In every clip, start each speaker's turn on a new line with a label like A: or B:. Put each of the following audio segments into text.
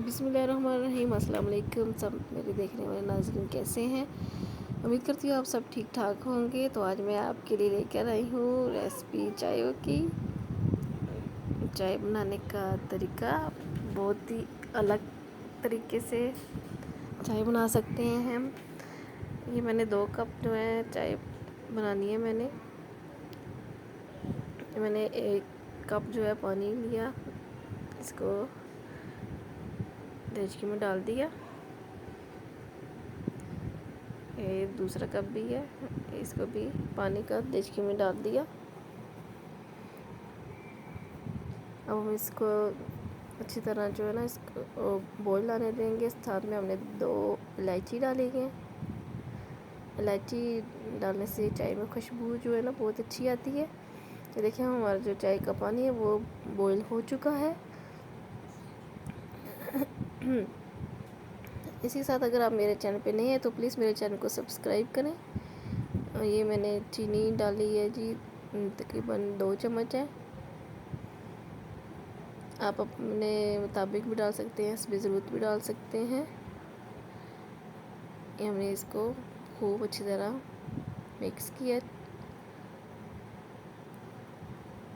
A: बिस्मिल्लाहिर्रहमानिर्रहीम। अस्सलाम वालेकुम सब मेरे देखने वाले नाज़रीन, कैसे हैं? उम्मीद करती हूँ आप सब ठीक ठाक होंगे। तो आज मैं आपके लिए लेकर आई हूँ रेसिपी चायों की। चाय बनाने का तरीका बहुत ही अलग तरीके से चाय बना सकते हैं हम। ये मैंने 2 कप जो है चाय बनानी है। मैंने 1 कप जो है पानी लिया, इसको देचकी में डाल दिया। ये दूसरा कप भी है, इसको भी पानी का देचकी में डाल दिया। अब हम इसको अच्छी तरह जो है ना इसको बॉईल आने देंगे। साथ में हमने 2 इलायची डाली है। इलायची डालने से चाय में खुशबू जो है ना बहुत अच्छी आती है। ये देखिए हमारा जो चाय का पानी है वो बॉईल हो चुका है। इसी के साथ अगर आप मेरे चैनल पे नहीं है तो प्लीज़ मेरे चैनल को सब्सक्राइब करें। और ये मैंने चीनी डाली है जी, तकरीबन 2 चम्मच है। आप अपने मुताबिक भी डाल सकते हैं, इसमें ज़रूरत भी डाल सकते हैं। ये हमने इसको खूब अच्छी तरह मिक्स किया।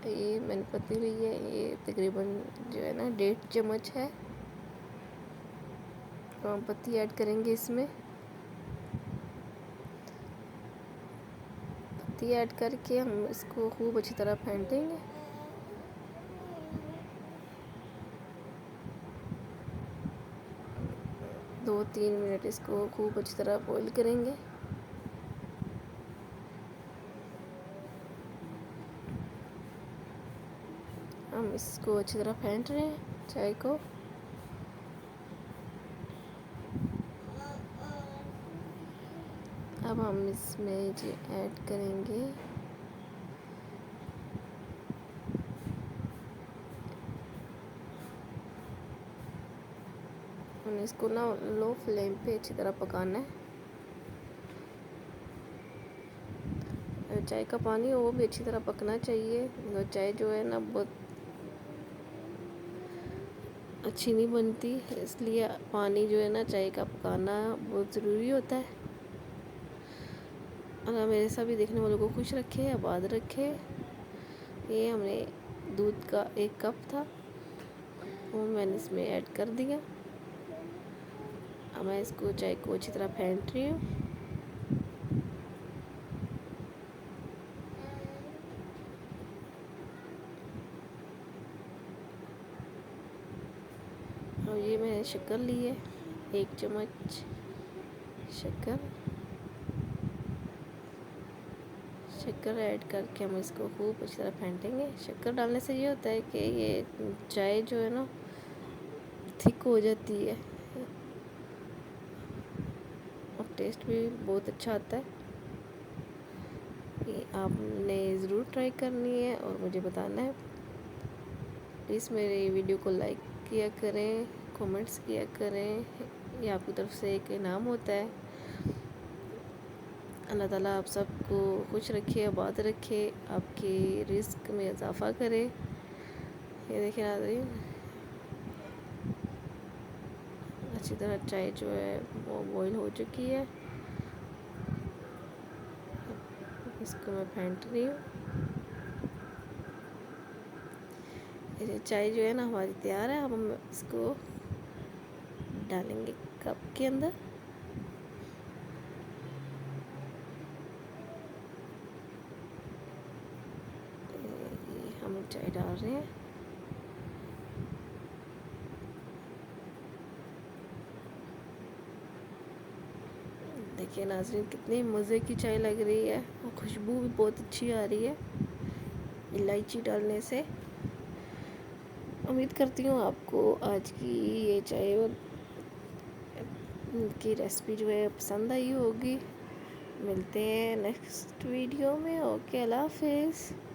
A: ये मैंने पत्ती ली है, ये तकरीबन जो है ना 1.5 चम्मच है। तो हम पत्ती ऐड करेंगे इसमें। पत्ती ऐड करके हम इसको खूब अच्छी तरह फेंटेंगे। दो 3 मिनट इसको खूब अच्छी तरह बॉईल करेंगे। हम इसको अच्छी तरह फेंट रहे हैं चाय को। अब हम इसमें जी ऐड करेंगे हमने इसको ना लो फ्लेम पे अच्छी तरह पकाना है। चाय का पानी है वो भी अच्छी तरह पकना चाहिए। तो चाय जो है ना बहुत अच्छी नहीं बनती, इसलिए पानी जो है ना चाय का पकाना बहुत ज़रूरी होता है। अल्लाह मेरे सभी देखने वालों को खुश रखे, आबाद रखे। ये हमने दूध का 1 कप था, वो मैंने इसमें ऐड कर दिया। अब मैं इसको चाय को अच्छी तरह फेंट रही हूँ। और ये मैंने शक्कर ली है, 1 चम्मच शक्कर ऐड करके हम इसको खूब अच्छी तरह फेंटेंगे। शक्कर डालने से ये होता है कि ये चाय जो है ना थिक हो जाती है और टेस्ट भी बहुत अच्छा आता है। ये आपने ज़रूर ट्राई करनी है और मुझे बताना है। प्लीज़ मेरे वीडियो को लाइक किया करें, कमेंट्स किया करें। ये आपकी तरफ से एक इनाम होता है। अल्लाह ताला आप सबको खुश रखे, आबाद रखे, आपके रिस्क में इजाफ़ा करे। ये देखिए नाज़रीन, अच्छी तरह चाय जो है वो बॉईल हो चुकी है। इसको मैं फेंट रही हूँ। ये चाय जो है ना हमारी तैयार है। अब हम इसको डालेंगे कप के अंदर। हम चाय डाल रहे हैं। देखिए नाज़रीन, कितनी मज़े की चाय लग रही है और खुशबू भी बहुत अच्छी आ रही है इलायची डालने से। उम्मीद करती हूँ आपको आज की ये चाय की रेसिपी जो है पसंद आई होगी। मिलते हैं नेक्स्ट वीडियो में। ओके, अल्लाह हाफिज़।